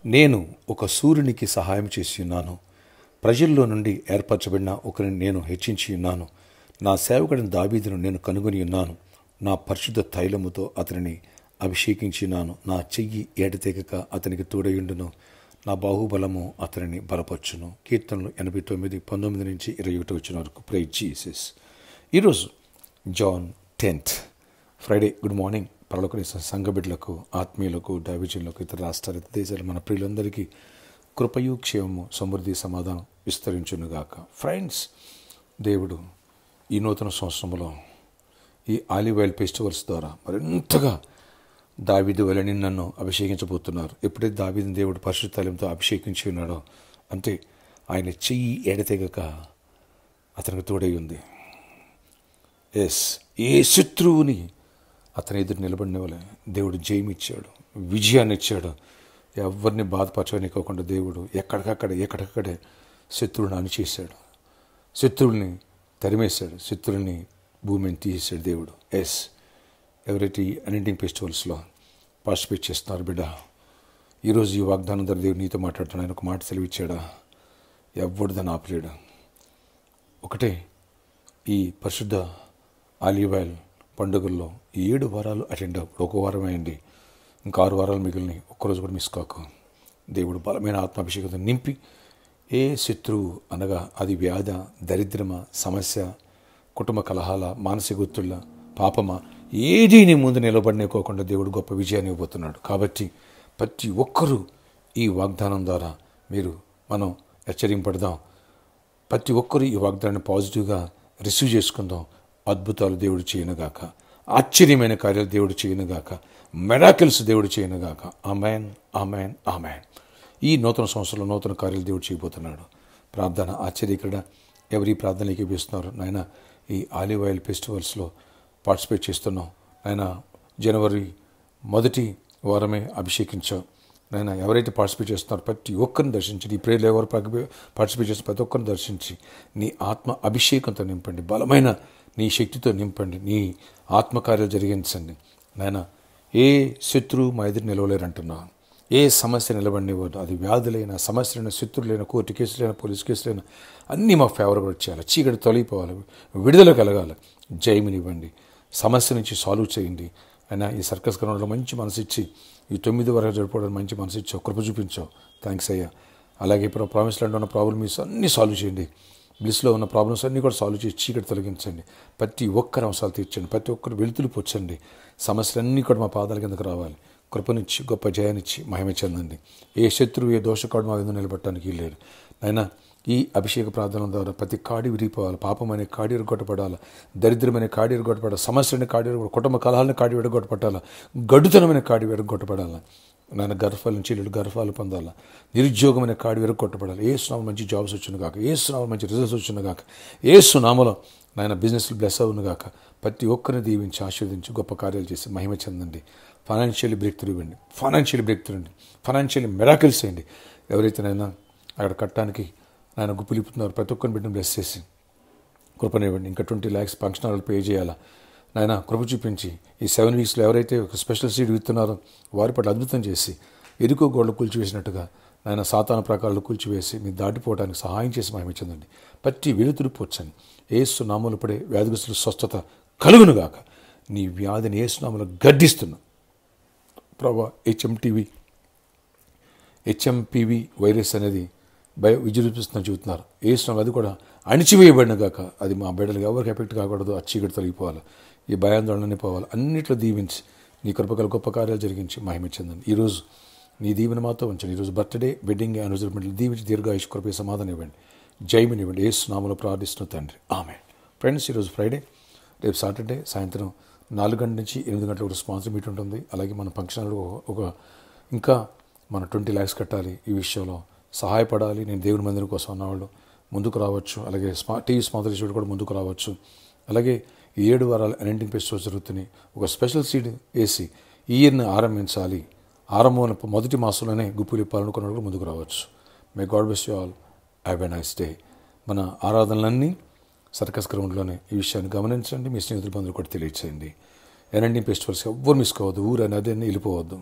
నేను ఒక సూర్యునికి సహాయం చేసి ఉన్నాను. ప్రజల్లో నుండి ఏర్పరచబడిన ఒకరిని నేను హెచ్చించి ఉన్నాను. నా సేవకుడిని దావీదును నేను కనుగొని ఉన్నాను. నా పరిశుద్ధ తైలముతో అతనిని అభిషేకించినాను. నా చెయ్యి ఎడతెగక అతనికి తోడయుండును. నా బాహుబలము అతనిని బలపరచును. కీర్తనలు 89:19-21 వరకు. Praise Jesus. ఈరోజు June 10th Friday. Good morning. పరలోకని సంఘ బిడ్డలకు, ఆత్మీయులకు, దైవజనులకు, ఇతర రాష్ట్రాలు, ఇతర దేశాలు, మన ప్రియులందరికీ కృపయు, క్షేమము, సమృద్ధి, సమాధానం విస్తరించునుగాక. ఫ్రెండ్స్, దేవుడు ఈ నూతన సంవత్సరంలో ఈ ఆలివ్ ఆయిల్ ఫెస్టివల్స్ ద్వారా మరింతగా దావీదు వలె నన్ను అభిషేకించబోతున్నారు. ఎప్పుడైతే దావీదుని దేవుడు పరిశుద్ధ తైలంతో అభిషేకించి ఉన్నాడో, అంటే ఆయన చెయ్యి ఎడతెగక అతనికి తోడై ఉంది. ఏ శత్రువుని అతని ఎదురు నిలబడినవలే దేవుడు జయమిచ్చాడు, విజయాన్ని ఇచ్చాడు. ఎవరిని బాధపరచనికోకుండా దేవుడు ఎక్కడికక్కడే శత్రువుని అణిచేశాడు, శత్రువుల్ని తరిమేశాడు, శత్రువుల్ని భూమిని తీసేశాడు దేవుడు. ఎవరైతే ఈ అన్నింటింగ్ ఫెస్టివల్స్లో పార్టిసిపేట్ చేస్తున్నారు బిడ్డ, ఈరోజు ఈ వాగ్దానం ద్వారా దేవుడు నీతో మాట్లాడుతున్నాడు. ఆయన ఒక మాట సెలవిచ్చాడా, ఎవడు దాన్ని ఆపలేడు. ఒకటే, ఈ పరిశుద్ధ ఆలివ్ ఆయిల్ పండుగల్లో 7 వారాలు అటెండ్ అవ్వడు. ఒక వారం అయింది, ఇంకా 6 వారాలు మిగిలినాయి. ఒక్కరోజు కూడా మిస్ కాకు. దేవుడు బలమైన ఆత్మాభిషేకంతో నింపి ఏ శత్రువు అనగా అది వ్యాధ, దరిద్రమ, సమస్య, కుటుంబ కలహాల, మానసిక ఒత్తిళ్ళ, పాపమా, ఏదీ నీ ముందు నిలబడినకోకుండా దేవుడు గొప్ప విజయాన్ని ఇవ్వబోతున్నాడు. కాబట్టి ప్రతి ఒక్కరూ ఈ వాగ్దానం ద్వారా మనం హెచ్చరింపడదాం. ప్రతి ఒక్కరూ ఈ వాగ్దానాన్ని పాజిటివ్గా రిసీవ్ చేసుకుందాం. అద్భుతాలు దేవుడు చేయనుగాక, ఆశ్చర్యమైన కార్యాలు దేవుడు చేయనుగాక, మెరాకిల్స్ దేవుడు చేయనుగాక. Amen, amen, amen. ఈ నూతన సంవత్సరంలో నూతన కార్యాలు దేవుడు చేయబోతున్నాడు. ప్రార్థన ఆశ్చర్యకరణ. ఎవరి ప్రార్థనలు ఎక్కిపిస్తున్నారు నాయన? ఈ ఆలివ్ ఆయిల్ ఫెస్టివల్స్లో పార్టిసిపేట్ చేస్తున్నాం నాయన. జనవరి 1వ వారమే అభిషేకించాం నాయన. ఎవరైతే పార్టిసిపేట్ చేస్తున్నారో ప్రతి ఒక్కరిని దర్శించి, ఈ ప్రేయర్లో ఎవరు పార్టిసిపేట్ చేస్తున్న ప్రతి ఒక్కరిని దర్శించి నీ ఆత్మ అభిషేకంతో నింపండి, బలమైన నీ శక్తితో నింపండి, నీ ఆత్మకార్యాలు జరిగించండి నాయన. ఏ శత్రువు మా ఎదురు నిలవలేరంటున్నా, ఏ సమస్య నిలబడినివ్వదు. అది వ్యాధులైనా, సమస్యలైనా, శత్రువులైనా, కోర్టు కేసులైనా, పోలీస్ కేసులైనా అన్నీ మా ఫేవర్గా వచ్చేయాలి. చీకటి తొలగిపోవాలి, విడుదల కలగాలి, జయమినివ్వండి, సమస్య నుంచి సాల్వ్ చేయండి అయినా. ఈ సర్కస్ గ్రౌండ్లో మంచి మనసు ఇచ్చి ఈ 9 వరకు జరుపుకోవడానికి మంచి మనసు ఇచ్చావు, కృప చూపించావు. థ్యాంక్స్ అయ్యా. అలాగే ఇప్పుడు ప్రామిస్ ల్యాండ్లో ఉన్న ప్రాబ్లమ్స్ అన్నీ సాల్వ్ చేయండి. బ్లిస్లో ఉన్న ప్రాబ్లమ్స్ అన్నీ కూడా సాల్వ్ చేసి చీకటి తొలగించండి. ప్రతి ఒక్కరి అవసరాలు తీర్చండి, ప్రతి ఒక్కరు వెలుతులు పొచ్చండి. సమస్యలన్నీ కూడా మా పాదాల కిందకు రావాలి. కృపనిచ్చి గొప్ప జయాన్నిచ్చి మహిమ చెందండి. ఏ శత్రువు, ఏ దోషకాడు మా ఎందుకు నిలబట్టడానికి లేరు నాయనా. ఈ అభిషేక ప్రార్థన ద్వారా ప్రతి కాడి విరిగిపోవాలి, పాపం అనే కాడి ఎరగొట్టబడాలి, దరిద్రమైన కాడి ఎరగొట్టబడాలి, సమస్యలని కాడి కుటుంబ కలహాలను కాడి విడగొట్టబడాలి, గడుతనమైన కాడి విరగొట్టబడాలి నాయన. గర్భాల నుంచి గర్భాలు పొందాలి, నిరుద్యోగమైన కాడి విరగొట్టబడాలి. ఏ సునామం మంచి జాబ్స్ వచ్చిన కాక, ఏ సునామం మంచి రిజల్ట్స్ వచ్చిన కాక, ఏ సునామలో నాయన బిజినెస్లు బ్లెస్ అవును కాక. ప్రతి ఒక్కరిని దీవించి ఆశీర్వదించి గొప్ప కార్యాలు చేసి మహిమ చెందండి. ఫైనాన్షియల్లీ బ్రేక్ త్రూ ఇవ్వండి, ఫైనాన్షియల్లీ మెరాకిల్స్ చేయండి. ఎవరైతేనైనా అక్కడ కట్టడానికి నాయన గుప్పిలిపుతున్నారు ప్రతి ఒక్కరిని బిడ్డను బ్లెస్ చేసి కృపనివ్వండి. ఇంకా 20 lakhs ఫంక్షన్ హాల్ పే చేయాలా నాయన, కృప చూపించి ఈ 7 weeksలో ఎవరైతే ఒక స్పెషల్ సీడ్ విత్తున్నారో వారి పట్ల అద్భుతం చేసి ఎరుకో గోడలు కూల్చివేసినట్టుగా నాయన సాతాన ప్రకారాలు కూల్చివేసి మీరు దాటిపోవడానికి సహాయం చేసి మహిమ చెందండి. ప్రతి వెలుతురు పోర్చండి. ఏసు నామములో పడే వ్యాధిగ్రస్తుల స్వస్థత కలుగునుగాక. నీ వ్యాధిని ఏసు నామములో గద్దిస్తున్నా ప్రభా. హెచ్ఎంపివి వైరస్ అనేది విజృంభిస్తుందని చెబుతున్నారు. ఏసునామం అది కూడా అణిచివేయబడిన గాక. అది మా బిడ్డలకు ఎవరికి ఎఫెక్ట్ కాకూడదు. ఆ చీకటి తొలగిపోవాలి, ఈ భయాందోళనని పోవాలి. అన్నిట్లో దీవించి నీ కృపగల గొప్ప కార్యాలు జరిగించి మహిమ చెందండి. ఈరోజు నీ దీవెన మాతో ఉంచండి. ఈరోజు బర్త్డే, వెడ్డింగ్ యానివర్సరీ దీవించి దీర్ఘాయుష్ కృపే సమాధానం ఇవ్వండి, జయమినివ్వండి. ఏసునామములో ప్రార్థిస్తున్న తండ్రి, ఆమెన్. ఫ్రెండ్స్, ఈరోజు ఫ్రైడే, రేపు సాటర్డే సాయంత్రం 4 గంటల నుంచి 8 గంటల వరకు స్పాన్సర్ మీట్ ఉంటుంది. అలాగే మన ఫంక్షన్లో ఇంకా మనం 20 lakhs కట్టాలి. ఈ విషయంలో సహాయపడాలి. నేను దేవుని మందిరం కోసం అన్నవాళ్ళు ముందుకు రావచ్చు. అలాగే టీవీ స్పాన్సర్షిప్ కూడా ముందుకు రావచ్చు. అలాగే ఈ 7 వారాలు అన్నింటింగ్ ఫెస్టివల్స్ జరుగుతున్నాయి. ఒక స్పెషల్ సీడ్ వేసి ఈ ఇయర్ని ఆరంభించాలి, ఆరంభం మొదటి మాసంలోనే గుప్పులు ఇప్పాలనుకున్న కూడా ముందుకు రావచ్చు. May God bless you all. Have a nice day. మన ఆరాధనలన్నీ సర్కస్ గ్రౌండ్లోనే. ఈ విషయాన్ని గమనించండి, మీ స్నేహితుల బంధువులు కూడా తెలియచేయండి. ఎన్ఎండి ఫెస్టివల్స్ ఎవ్వరు మిస్ కావద్దు. ఊరు అనేది వెళ్ళిపోవద్దు.